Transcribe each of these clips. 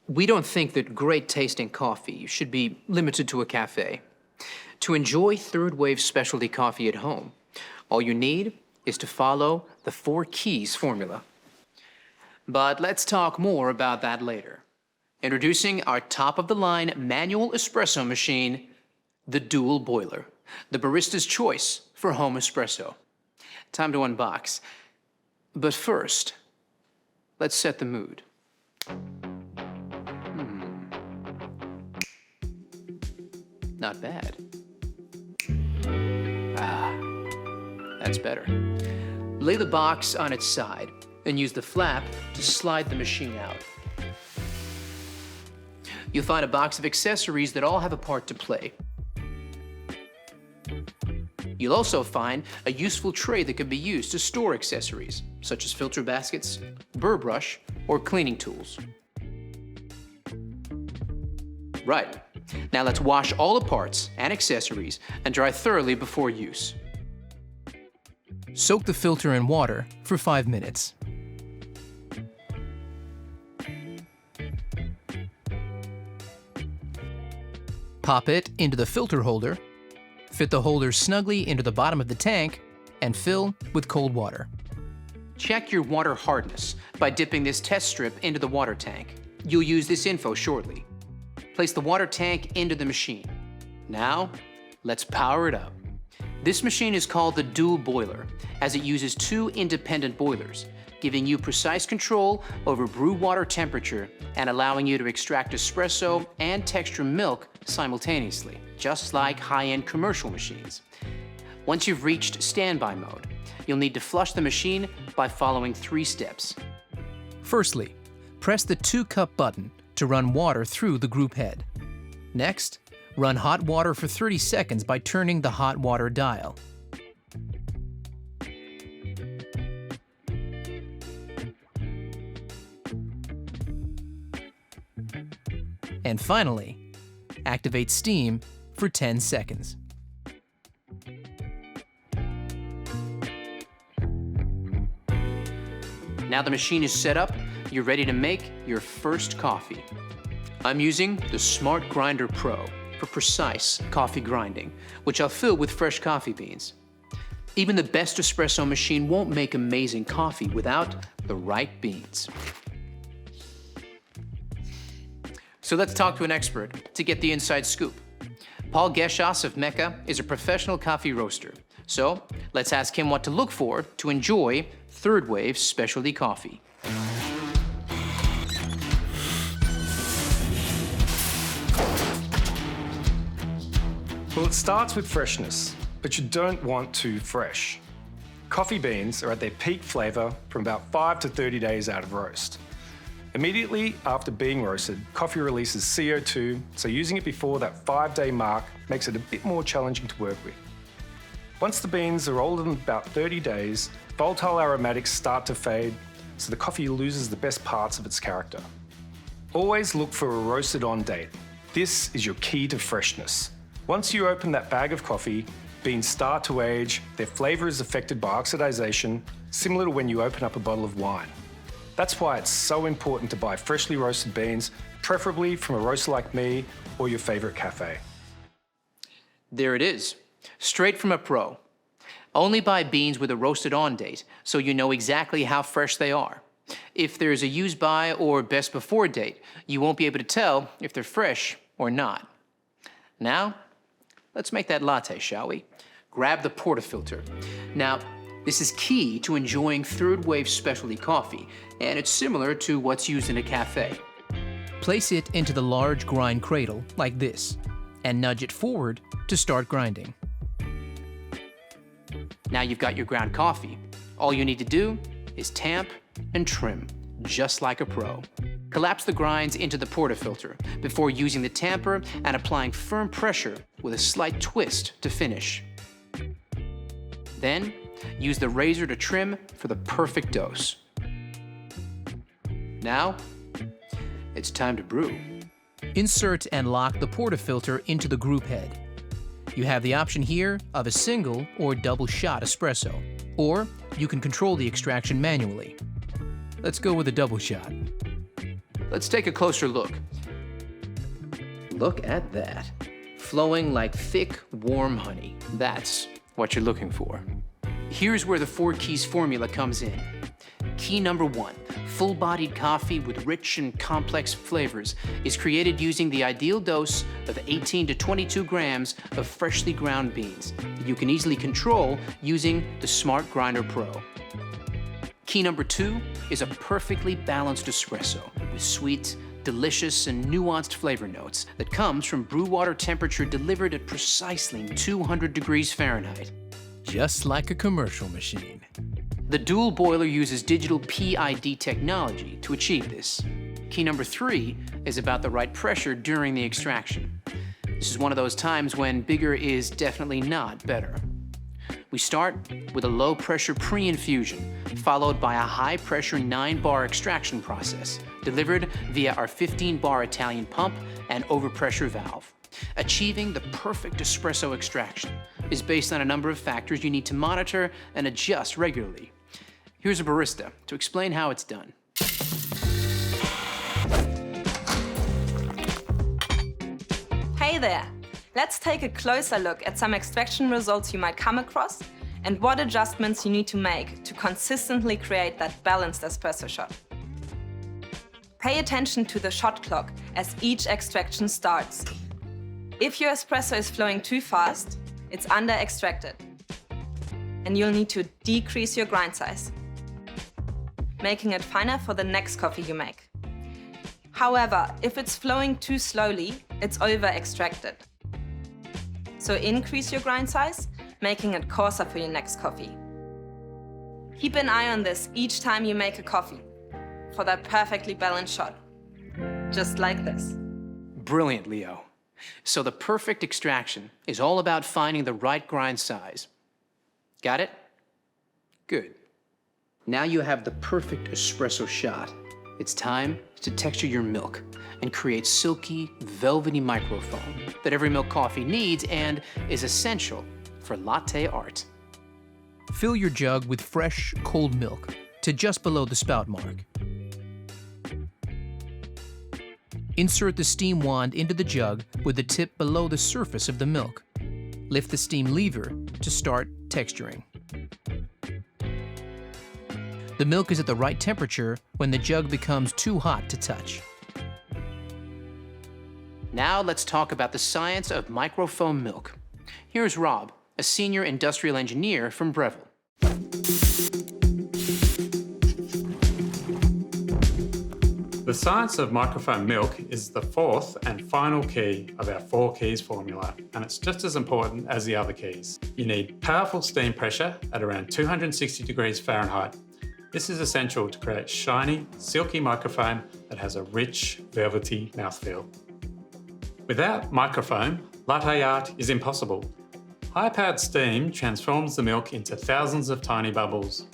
We don't think that great tasting coffee should be limited to a cafe. To enjoy third wave specialty coffee at home, all you need is to follow the 4 keys formula. But let's talk more about that later. Introducing our top-of-the-line manual espresso machine, the Dual Boiler, the barista's choice for home espresso. Time to unbox. But first, let's set the mood. Not bad. That's better. Lay the box on its side and use the flap to slide the machine out. You'll find a box of accessories that all have a part to play. You'll also find a useful tray that can be used to store accessories, such as filter baskets, burr brush, or cleaning tools. Right. Now let's wash all the parts and accessories and dry thoroughly before use. Soak the filter in water for 5 minutes. Pop it into the filter holder, fit the holder snugly into the bottom of the tank, and fill with cold water. Check your water hardness by dipping this test strip into the water tank. You'll use this info shortly. Place the water tank into the machine. Now, let's power it up. This machine is called the Dual Boiler, as it uses 2 independent boilers, giving you precise control over brew water temperature and allowing you to extract espresso and texture milk simultaneously, just like high-end commercial machines. Once you've reached standby mode, you'll need to flush the machine by following 3 steps. Firstly, press the 2-cup button to run water through the group head. Next, run hot water for 30 seconds by turning the hot water dial. And finally, activate steam for 10 seconds. Now the machine is set up, you're ready to make your first coffee. I'm using the Smart Grinder Pro for precise coffee grinding, which I'll fill with fresh coffee beans. Even the best espresso machine won't make amazing coffee without the right beans. So let's talk to an expert to get the inside scoop. Paul Geschas of Mecca is a professional coffee roaster. So let's ask him what to look for to enjoy third wave specialty coffee. Well, it starts with freshness, but you don't want too fresh. Coffee beans are at their peak flavour from about 5 to 30 days out of roast. Immediately after being roasted, coffee releases CO2, so using it before that 5-day mark makes it a bit more challenging to work with. Once the beans are older than about 30 days, volatile aromatics start to fade, so the coffee loses the best parts of its character. Always look for a roasted on date. This is your key to freshness. Once you open that bag of coffee, beans start to age, their flavour is affected by oxidation, similar to when you open up a bottle of wine. That's why it's so important to buy freshly roasted beans, preferably from a roaster like me or your favourite cafe. There it is, straight from a pro. Only buy beans with a roasted on date, so you know exactly how fresh they are. If there's a use by or best before date, you won't be able to tell if they're fresh or not. Now, let's make that latte, shall we? Grab the portafilter. Now, this is key to enjoying third wave specialty coffee, and it's similar to what's used in a cafe. Place it into the large grind cradle like this, and nudge it forward to start grinding. Now you've got your ground coffee. All you need to do is tamp and trim, just like a pro. Collapse the grinds into the portafilter before using the tamper and applying firm pressure with a slight twist to finish. Then, use the razor to trim for the perfect dose. Now, it's time to brew. Insert and lock the portafilter into the group head. You have the option here of a single or double shot espresso, or you can control the extraction manually. Let's go with a double shot. Let's take a closer look. Look at that. Flowing like thick, warm honey. That's what you're looking for. Here's where the 4 keys formula comes in. Key number 1, full-bodied coffee with rich and complex flavors is created using the ideal dose of 18 to 22 grams of freshly ground beans that you can easily control using the Smart Grinder Pro. Key number 2 is a perfectly balanced espresso with sweet, delicious, and nuanced flavor notes that comes from brew water temperature delivered at precisely 200 degrees Fahrenheit. Just like a commercial machine. The dual boiler uses digital PID technology to achieve this. Key number 3 is about the right pressure during the extraction. This is one of those times when bigger is definitely not better. We start with a low-pressure pre-infusion, followed by a high-pressure 9-bar extraction process, delivered via our 15-bar Italian pump and overpressure valve. Achieving the perfect espresso extraction is based on a number of factors you need to monitor and adjust regularly. Here's a barista to explain how it's done. Hey there! Let's take a closer look at some extraction results you might come across and what adjustments you need to make to consistently create that balanced espresso shot. Pay attention to the shot clock as each extraction starts. If your espresso is flowing too fast, it's under-extracted, and you'll need to decrease your grind size, making it finer for the next coffee you make. However, if it's flowing too slowly, it's over-extracted. So increase your grind size, making it coarser for your next coffee. Keep an eye on this each time you make a coffee for that perfectly balanced shot, just like this. Brilliant, Leo. So the perfect extraction is all about finding the right grind size. Got it? Good. Now you have the perfect espresso shot. It's time to texture your milk and create silky, velvety microfoam that every milk coffee needs and is essential for latte art. Fill your jug with fresh, cold milk to just below the spout mark. Insert the steam wand into the jug with the tip below the surface of the milk. Lift the steam lever to start texturing. The milk is at the right temperature when the jug becomes too hot to touch. Now let's talk about the science of microfoam milk. Here's Rob, a senior industrial engineer from Breville. The science of microfoam milk is the 4th and final key of our 4 keys formula, and it's just as important as the other keys. You need powerful steam pressure at around 260 degrees Fahrenheit. This is essential to create shiny, silky microfoam that has a rich, velvety mouthfeel. Without microfoam, latte art is impossible. High-powered steam transforms the milk into thousands of tiny bubbles.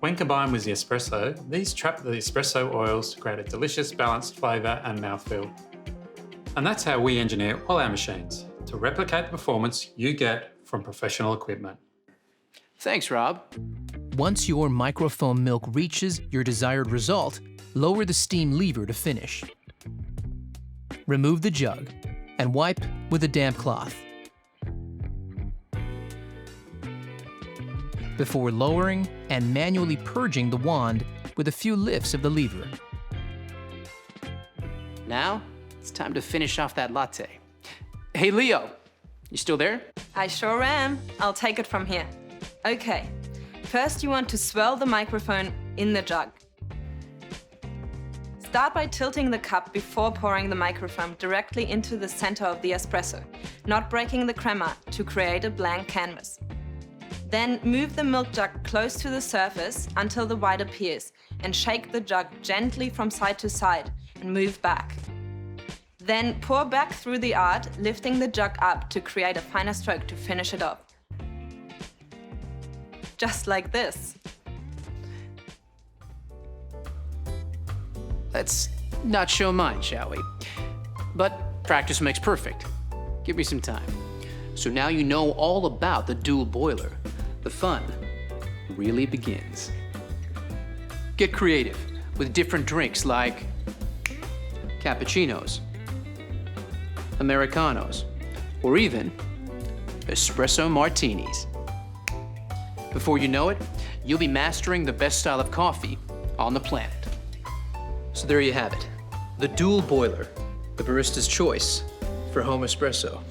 When combined with the espresso, these trap the espresso oils to create a delicious balanced flavour and mouthfeel. And that's how we engineer all our machines, to replicate the performance you get from professional equipment. Thanks, Rob. Once your microfoam milk reaches your desired result, lower the steam lever to finish. Remove the jug and wipe with a damp cloth. Before lowering and manually purging the wand with a few lifts of the lever. Now, it's time to finish off that latte. Hey, Leo, you still there? I sure am. I'll take it from here. Okay, first you want to swirl the microphone in the jug. Start by tilting the cup before pouring the microfoam directly into the center of the espresso, not breaking the crema to create a blank canvas. Then move the milk jug close to the surface until the white appears and shake the jug gently from side to side and move back. Then pour back through the art, lifting the jug up to create a finer stroke to finish it off. Just like this. Let's not show mine, shall we? But practice makes perfect. Give me some time. So now you know all about the dual boiler. The fun really begins. Get creative with different drinks like cappuccinos, Americanos, or even espresso martinis. Before you know it, you'll be mastering the best style of coffee on the planet. So there you have it, the dual boiler, the barista's choice for home espresso.